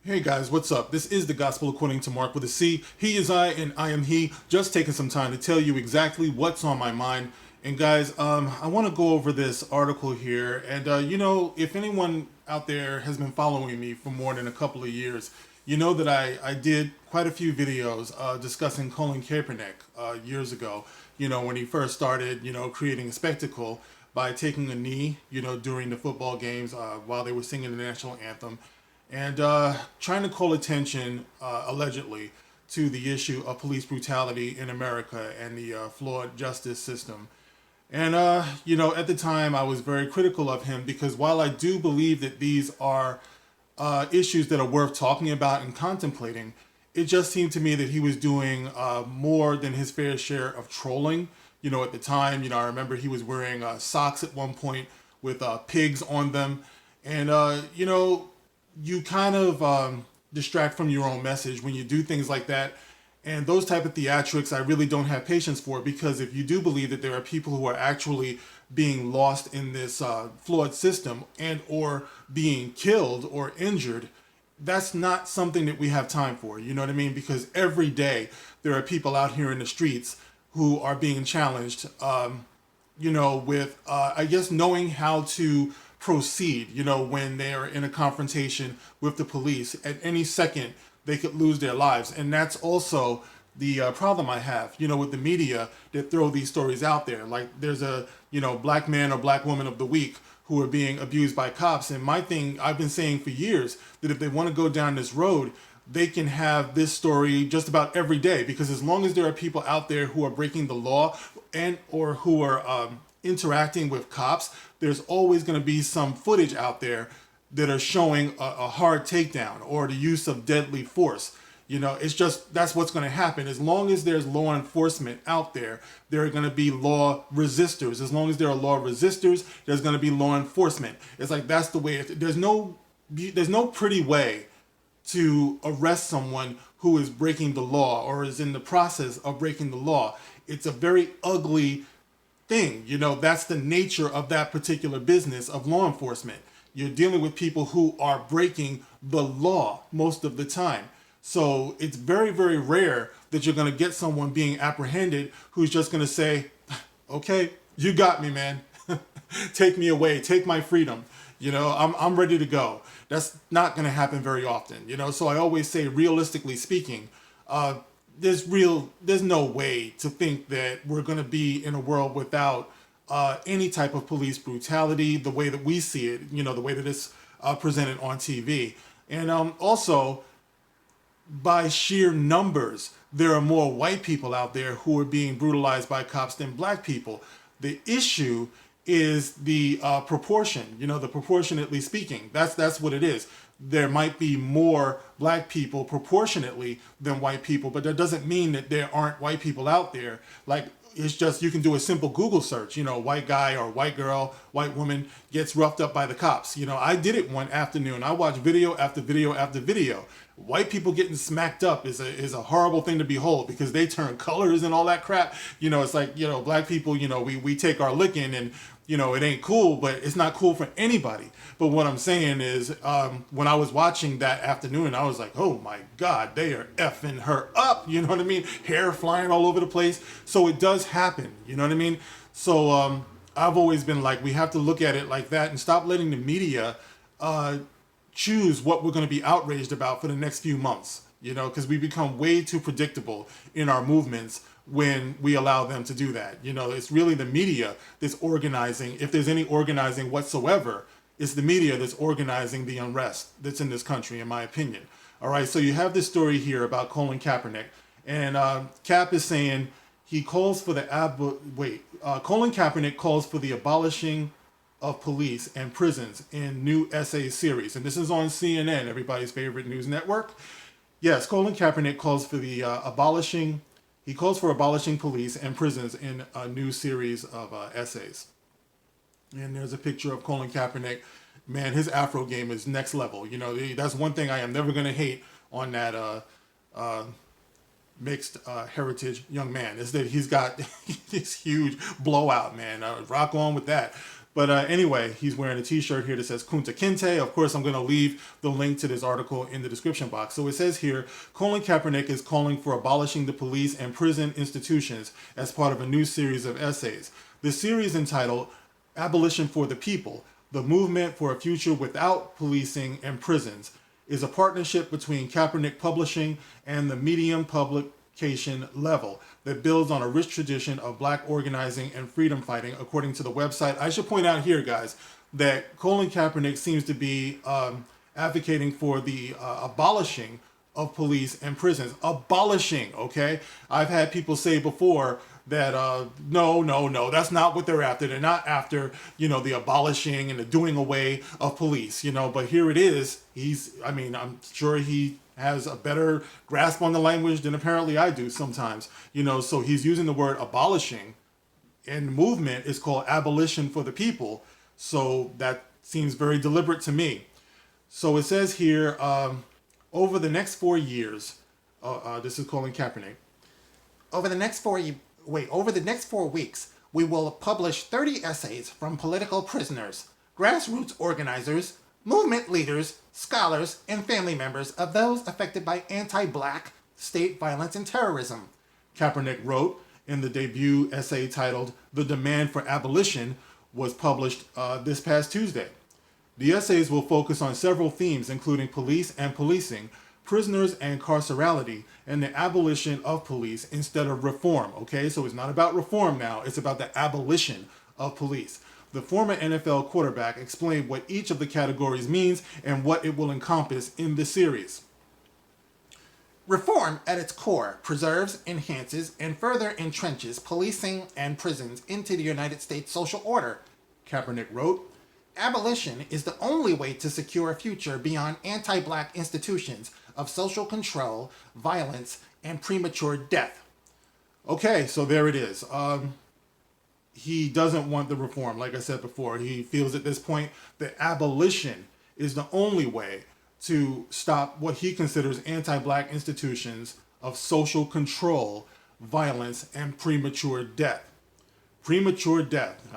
Hey guys, what's up? This is the Gospel According to Mark with a C. He is I and I am he. Just taking some time to tell you exactly what's on my mind. And guys, I want to go over this article here. And if anyone out there has been following me for more than a couple of years, you know that I did quite a few videos discussing Colin Kaepernick years ago. When he first started, creating a spectacle by taking a knee, during the football games while they were singing the national anthem and trying to call attention, allegedly, to the issue of police brutality in America and the flawed justice system. And, at the time, I was very critical of him because while I do believe that these are issues that are worth talking about and contemplating, it just seemed to me that he was doing more than his fair share of trolling. At the time, I remember he was wearing socks at one point with pigs on them. And, you kind of distract from your own message when you do things like that. And those type of theatrics, I really don't have patience for, because if you do believe that there are people who are actually being lost in this flawed system and or being killed or injured, that's not something that we have time for. You know what I mean? Because every day there are people out here in the streets who are being challenged, with, I guess, knowing how to proceed, when they're in a confrontation with the police. At any second, they could lose their lives. And that's also the problem I have, with the media that throw these stories out there. Like there's a, black man or black woman of the week who are being abused by cops. And my thing, I've been saying for years, that if they want to go down this road, they can have this story just about every day, because as long as there are people out there who are breaking the law and or who are interacting with cops, there's always going to be some footage out there that are showing a hard takedown or the use of deadly force. It's just, that's what's going to happen. As long as there's law enforcement out there, there are going to be law resistors. As long as there are law resistors, there's going to be law enforcement. It's like, that's the way. There's no pretty way to arrest someone who is breaking the law or is in the process of breaking the law. It's a very ugly thing. That's the nature of that particular business of law enforcement. You're dealing with people who are breaking the law most of the time. So it's very, very rare that you're going to get someone being apprehended who's just going to say, okay, you got me, man. Take me away. Take my freedom. I'm ready to go. That's not going to happen very often. So I always say, realistically speaking, there's no way to think that we're going to be in a world without any type of police brutality, the way that we see it, the way that it's presented on TV. And also, by sheer numbers, there are more white people out there who are being brutalized by cops than black people. The issue is the proportion, the proportionately speaking. That's what it is. There might be more black people proportionately than white people, but that doesn't mean that there aren't white people out there. Like, it's just, you can do a simple Google search, white guy or white girl, white woman gets roughed up by the cops. I did it one afternoon. I watched video after video after video. White people getting smacked up is a horrible thing to behold, because they turn colors and all that crap. It's like, black people, we take our licking and, it ain't cool, but it's not cool for anybody. But what I'm saying is, when I was watching that afternoon, I was like, oh my God, they are effing her up. You know what I mean? Hair flying all over the place. So it does happen. You know what I mean? So I've always been like, we have to look at it like that and stop letting the media choose what we're going to be outraged about for the next few months. Because we become way too predictable in our movements when we allow them to do that. It's really the media that's organizing. If there's any organizing whatsoever, it's the media that's organizing the unrest that's in this country, in my opinion. All right, so you have this story here about Colin Kaepernick, and Cap is saying he calls for Colin Kaepernick calls for the abolishing of police and prisons in new essay series. And this is on CNN, everybody's favorite news network. Yes, Colin Kaepernick calls for abolishing police and prisons in a new series of essays. And there's a picture of Colin Kaepernick. Man, his Afro game is next level. That's one thing I am never going to hate on that mixed heritage young man, is that he's got this huge blowout, man. Rock on with that. But anyway, he's wearing a t-shirt here that says Kunta Kinte. Of course, I'm going to leave the link to this article in the description box. So it says here, Colin Kaepernick is calling for abolishing the police and prison institutions as part of a new series of essays. The series entitled Abolition for the People, the Movement for a Future Without Policing and Prisons, is a partnership between Kaepernick Publishing and the Medium publication Level that builds on a rich tradition of black organizing and freedom fighting, according to the website. I should point out here, guys, that Colin Kaepernick seems to be advocating for the abolishing of police and prisons. Abolishing, okay? I've had people say before that no, that's not what they're after. They're not after, the abolishing and the doing away of police, but here it is. I'm sure he has a better grasp on the language than apparently I do sometimes, so he's using the word abolishing, and the movement is called Abolition for the People. So that seems very deliberate to me. So it says here, over the next 4 years, this is Colin Kaepernick. Over the next 4 weeks, we will publish 30 essays from political prisoners, grassroots organizers, movement leaders, scholars, and family members of those affected by anti-black state violence and terrorism, Kaepernick wrote in the debut essay titled The Demand for Abolition, was published this past Tuesday. The essays will focus on several themes, including police and policing, prisoners and carcerality, and the abolition of police instead of reform. Okay, so it's not about reform now, it's about the abolition of police. The former NFL quarterback explained what each of the categories means and what it will encompass in the series. Reform, at its core, preserves, enhances, and further entrenches policing and prisons into the United States social order, Kaepernick wrote. Abolition is the only way to secure a future beyond anti-black institutions of social control, violence, and premature death. Okay, so there it is. He doesn't want the reform, like I said before. He feels at this point that abolition is the only way to stop what he considers anti-black institutions of social control, violence, and premature death. Premature death.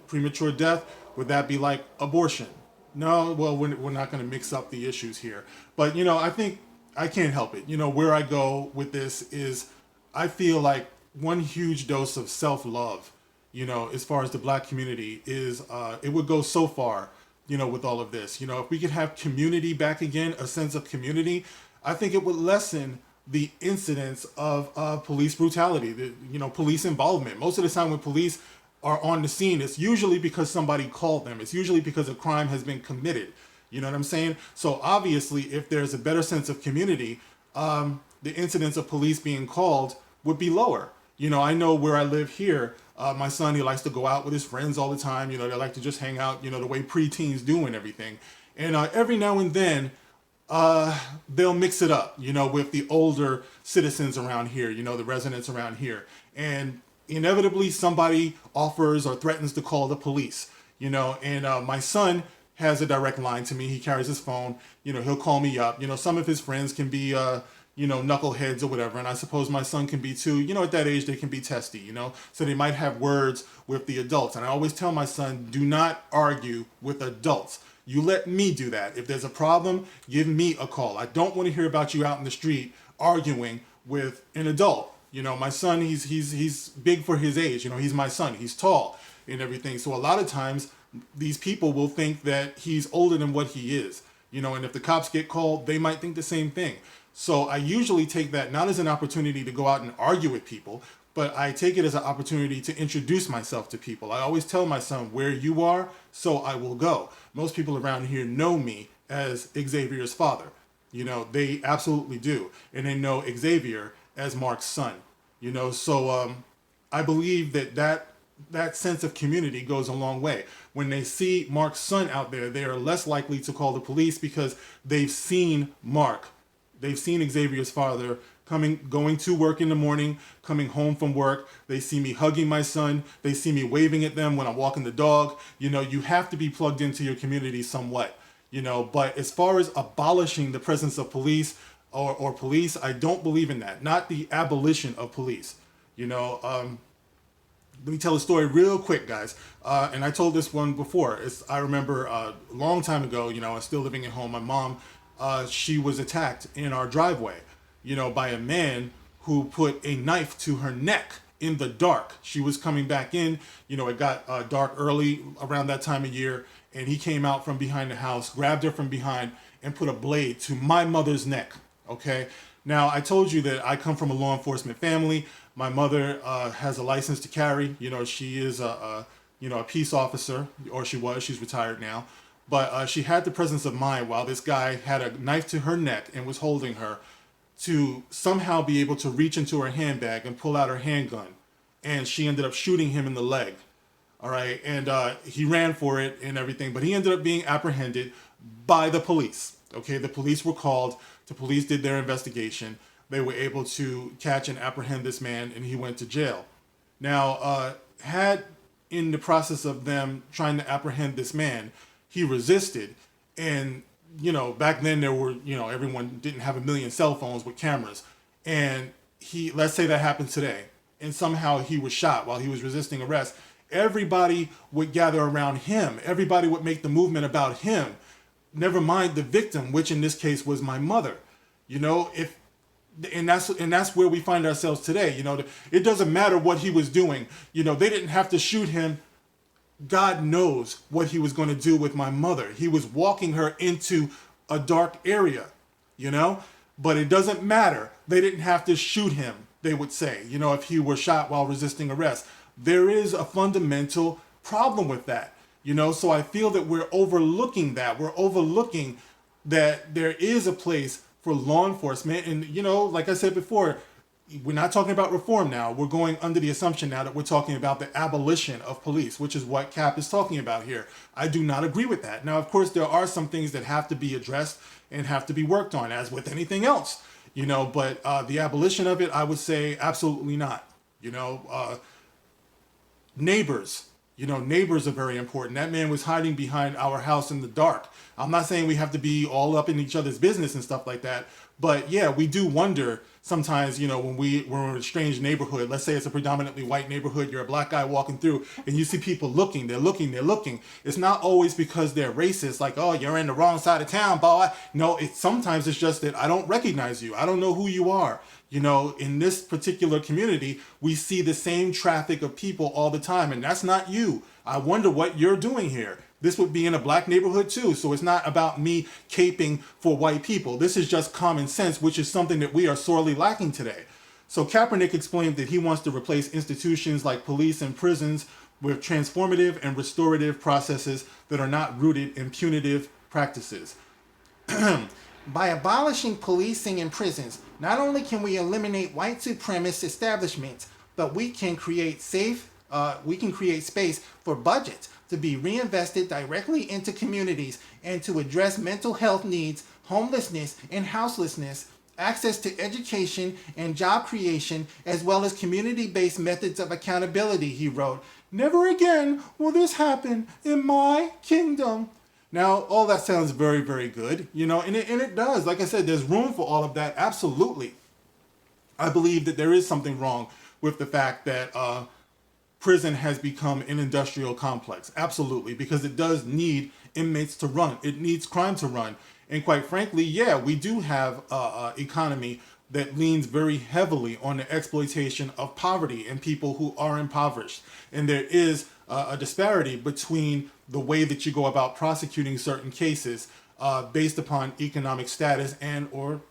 Premature death, would that be like abortion? No, well, we're not going to mix up the issues here. But, I think I can't help it. Where I go with this is I feel like one huge dose of self-love, as far as the black community is, it would go so far, with all of this. If we could have community back again, a sense of community, I think it would lessen the incidence of police brutality, police involvement. Most of the time when police are on the scene, it's usually because somebody called them. It's usually because a crime has been committed. You know what I'm saying? So obviously, if there's a better sense of community, the incidence of police being called would be lower. I know where I live here, my son, he likes to go out with his friends all the time. They like to just hang out, the way preteens do and everything. And every now and then, they'll mix it up, with the older citizens around here, the residents around here. And inevitably somebody offers or threatens to call the police, and my son has a direct line to me. He carries his phone, he'll call me up. Some of his friends can be, knuckleheads or whatever. And I suppose my son can be too, at that age, they can be testy, so they might have words with the adults. And I always tell my son, do not argue with adults. You let me do that. If there's a problem, give me a call. I don't want to hear about you out in the street arguing with an adult. My son, he's big for his age. He's my son. He's tall and everything. So a lot of times these people will think that he's older than what he is. And if the cops get called, they might think the same thing. So I usually take that not as an opportunity to go out and argue with people, but I take it as an opportunity to introduce myself to people. I always tell my son, where you are, so I will go. Most people around here know me as Xavier's father. They absolutely do. And they know Xavier as Mark's son. So I believe that sense of community goes a long way. When they see Mark's son out there, they are less likely to call the police because they've seen Mark. They've seen Xavier's father going to work in the morning, coming home from work. They see me hugging my son. They see me waving at them when I'm walking the dog. You have to be plugged into your community somewhat. But as far as abolishing the presence of police or police, I don't believe in that. Not the abolition of police. let me tell a story real quick, guys. And I told this one before. I remember a long time ago, I was still living at home. My mom, she was attacked in our driveway, by a man who put a knife to her neck in the dark. She was coming back in, it got dark early around that time of year, and he came out from behind the house, grabbed her from behind, and put a blade to my mother's neck. Okay. Now, I told you that I come from a law enforcement family. My mother has a license to carry. She is a peace officer, or she was. She's retired now. But she had the presence of mind while this guy had a knife to her neck and was holding her to somehow be able to reach into her handbag and pull out her handgun. And she ended up shooting him in the leg. All right. And he ran for it and everything. But he ended up being apprehended by the police. Okay. The police were called. The police did their investigation. They were able to catch and apprehend this man, and he went to jail. Now, had in the process of them trying to apprehend this man, he resisted. And, back then there were, everyone didn't have a million cell phones with cameras. And let's say that happened today, and somehow he was shot while he was resisting arrest. Everybody would gather around him. Everybody would make the movement about him. Never mind the victim, which in this case was my mother. And that's where we find ourselves today. It doesn't matter what he was doing. They didn't have to shoot him. God knows what he was going to do with my mother. He was walking her into a dark area, but it doesn't matter. They didn't have to shoot him, they would say, if he were shot while resisting arrest. There is a fundamental problem with that. So I feel that we're overlooking that. We're overlooking that there is a place for law enforcement. And, like I said before, we're not talking about reform now. We're going under the assumption now that we're talking about the abolition of police, which is what Cap is talking about here. I do not agree with that. Now, of course, there are some things that have to be addressed and have to be worked on, as with anything else, but the abolition of it, I would say absolutely not. Neighbors. Neighbors are very important. That man was hiding behind our house in the dark. I'm not saying we have to be all up in each other's business and stuff like that. But yeah, we do wonder sometimes, when we're in a strange neighborhood, let's say it's a predominantly white neighborhood, you're a black guy walking through and you see people looking. It's not always because they're racist, like, oh, you're in the wrong side of town, boy. No, sometimes it's just that I don't recognize you. I don't know who you are. In this particular community, we see the same traffic of people all the time, and that's not you. I wonder what you're doing here. This would be in a black neighborhood too, so it's not about me caping for white people. This is just common sense, which is something that we are sorely lacking today. So Kaepernick explained that he wants to replace institutions like police and prisons with transformative and restorative processes that are not rooted in punitive practices. By abolishing policing and prisons, not only can we eliminate white supremacist establishments, but we can create space for budgets to be reinvested directly into communities and to address mental health needs, homelessness and houselessness, access to education and job creation, as well as community-based methods of accountability, he wrote. Never again will this happen in my kingdom. Now, all that sounds very, very good, and it does. Like I said, there's room for all of that, absolutely. I believe that there is something wrong with the fact that prison has become an industrial complex, absolutely, because it does need inmates to run. It needs crime to run. And quite frankly, yeah, we do have an economy that leans very heavily on the exploitation of poverty and people who are impoverished. And there is a disparity between the way that you go about prosecuting certain cases based upon economic status and or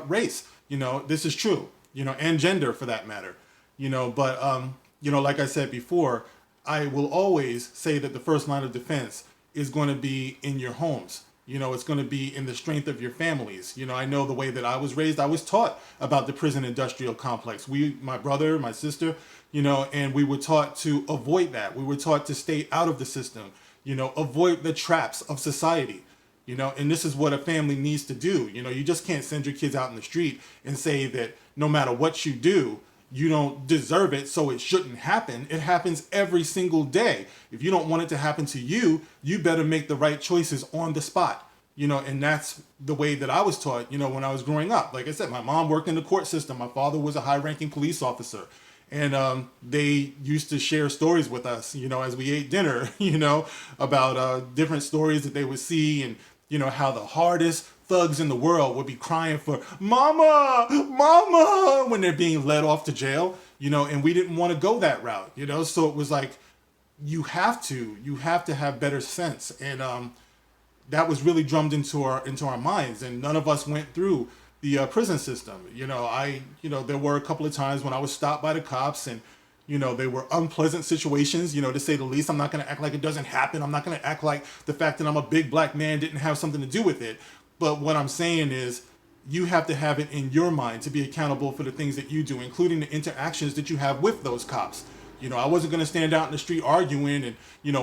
race. This is true, and gender for that matter. But like I said before, I will always say that the first line of defense is going to be in your homes. It's going to be in the strength of your families. I know the way that I was raised, I was taught about the prison industrial complex. My brother, my sister, and we were taught to avoid that. We were taught to stay out of the system, avoid the traps of society, and this is what a family needs to do. You just can't send your kids out in the street and say that no matter what you do, you don't deserve it, so it shouldn't happen. It happens every single day. If you don't want it to happen to you, you better make the right choices on the spot. And that's the way that I was taught, when I was growing up. Like I said, my mom worked in the court system. My father was a high-ranking police officer. And they used to share stories with us, as we ate dinner, about different stories that they would see, and how the hardest thugs in the world would be crying for mama, mama, when they're being led off to jail, and we didn't want to go that route, so it was like, you have to have better sense. And that was really drummed into our minds, and none of us went through the prison system. There were a couple of times when I was stopped by the cops, and they were unpleasant situations, to say the least. I'm not going to act like it doesn't happen. I'm not going to act like the fact that I'm a big black man didn't have something to do with it. But what I'm saying is, you have to have it in your mind to be accountable for the things that you do, including the interactions that you have with those cops. I wasn't going to stand out in the street arguing and,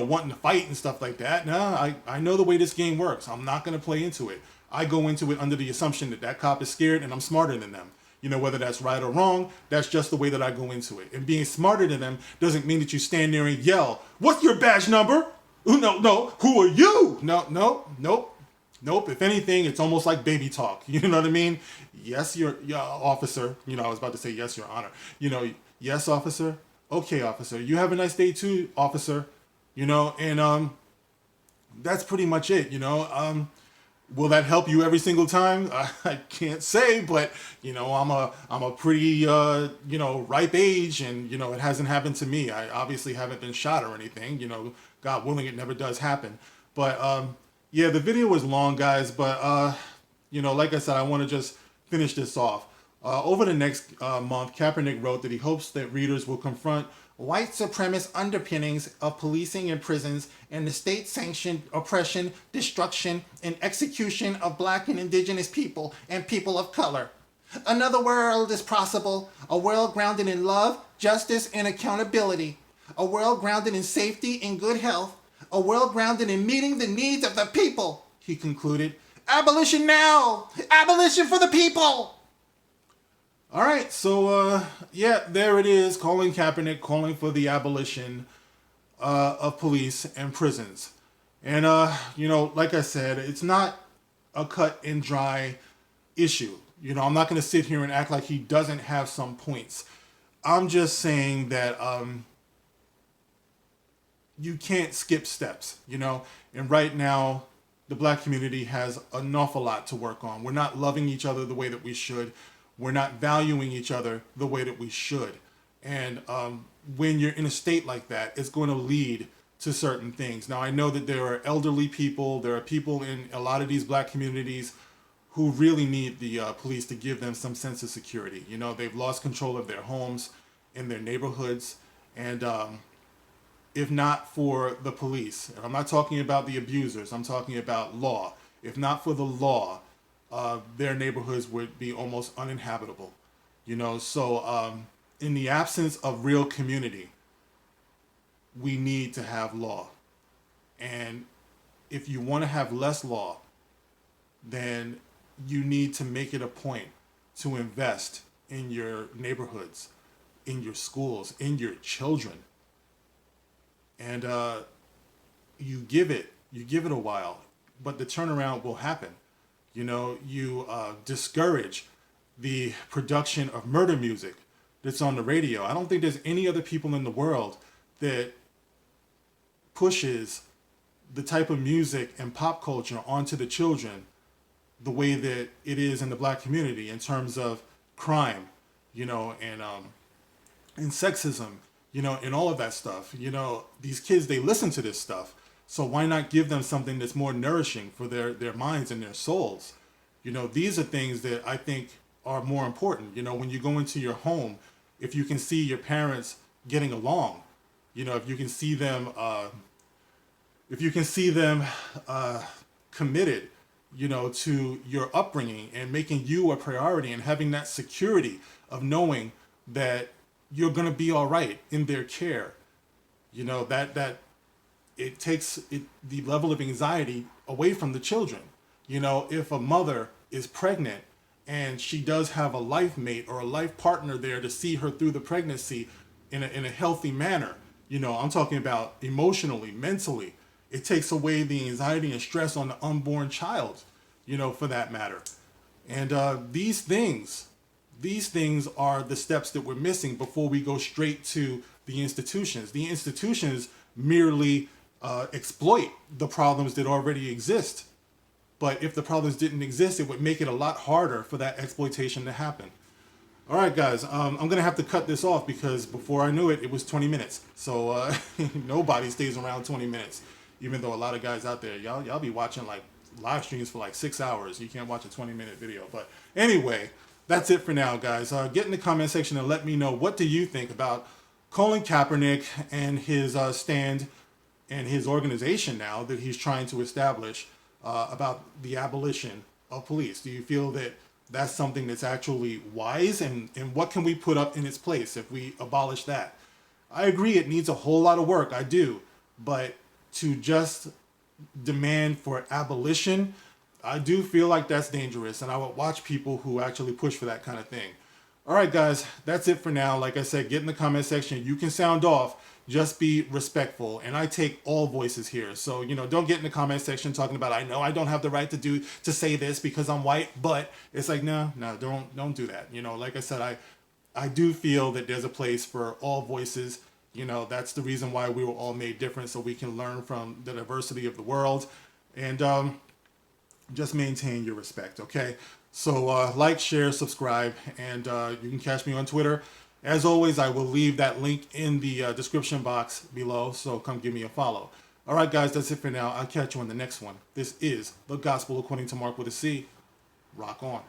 wanting to fight and stuff like that. No, I know the way this game works. I'm not going to play into it. I go into it under the assumption that that cop is scared and I'm smarter than them. Whether that's right or wrong, that's just the way that I go into it. And being smarter than them doesn't mean that you stand there and yell, "What's your badge number? No, who are you?" Nope. If anything, it's almost like baby talk. You know what I mean? Yes, your officer. I was about to say yes, your honor. Yes, officer. Okay, officer. You have a nice day too, officer. And that's pretty much it. Will that help you every single time? I can't say, but I'm a pretty ripe age, and it hasn't happened to me. I obviously haven't been shot or anything. God willing, it never does happen. But yeah, the video was long, guys. But like I said, I want to just finish this off. Over the next month, Kaepernick wrote that he hopes that readers will confront white supremacist underpinnings of policing and prisons and the state-sanctioned oppression, destruction, and execution of black and indigenous people and people of color. Another world is possible, a world grounded in love, justice, and accountability. A world grounded in safety and good health. A world grounded in meeting the needs of the people, he concluded. Abolition now! Abolition for the people! All right, so yeah, there it is. Colin Kaepernick calling for the abolition of police and prisons. And, like I said, it's not a cut and dry issue. I'm not going to sit here and act like he doesn't have some points. I'm just saying that you can't skip steps, And right now, the black community has an awful lot to work on. We're not loving each other the way that we should. We're not valuing each other the way that we should. And when you're in a state like that, it's going to lead to certain things. Now, I know that there are elderly people, there are people in a lot of these black communities who really need the police to give them some sense of security. They've lost control of their homes and their neighborhoods. And if not for the police, and I'm not talking about the abusers, I'm talking about law. If not for the law, their neighborhoods would be almost uninhabitable, So in the absence of real community, we need to have law. And if you want to have less law, then you need to make it a point to invest in your neighborhoods, in your schools, in your children. And you give it a while, but the turnaround will happen. You discourage the production of murder music that's on the radio. I don't think there's any other people in the world that pushes the type of music and pop culture onto the children the way that it is in the black community in terms of crime, and sexism, and all of that stuff. These kids, they listen to this stuff. So why not give them something that's more nourishing for their minds and their souls? These are things that I think are more important. When you go into your home, if you can see your parents getting along, if you can see them, committed, to your upbringing and making you a priority and having that security of knowing that you're going to be all right in their care, that it takes the level of anxiety away from the children. If a mother is pregnant and she does have a life mate or a life partner there to see her through the pregnancy in a healthy manner, I'm talking about emotionally, mentally, it takes away the anxiety and stress on the unborn child, for that matter. And these things These things are the steps that we're missing before we go straight to the institutions. The institutions merely exploit the problems that already exist. But if the problems didn't exist, it would make it a lot harder for that exploitation to happen. All right, guys, I'm going to have to cut this off because before I knew it, it was 20 minutes. So nobody stays around 20 minutes, even though a lot of guys out there, y'all be watching like live streams for like 6 hours. You can't watch a 20-minute video. But anyway, that's it for now, guys. Get in the comment section and let me know, what do you think about Colin Kaepernick and his stand and his organization now that he's trying to establish about the abolition of police? Do you feel that that's something that's actually wise, and what can we put up in its place if we abolish that? I agree it needs a whole lot of work, I do, but to just demand for abolition, I do feel like that's dangerous, and I would watch people who actually push for that kind of thing. All right, guys, that's it for now. Like I said, get in the comment section. You can sound off. Just be respectful, and I take all voices here. So, don't get in the comment section talking about, I know I don't have the right to say this because I'm white, but it's like, no, don't do that. Like I said, I do feel that there's a place for all voices. That's the reason why we were all made different, so we can learn from the diversity of the world, and just maintain your respect, okay? So like, share, subscribe, and you can catch me on Twitter. As always, I will leave that link in the description box below, so come give me a follow. All right, guys, that's it for now. I'll catch you on the next one. This is The Gospel According to Mark with a C. Rock on.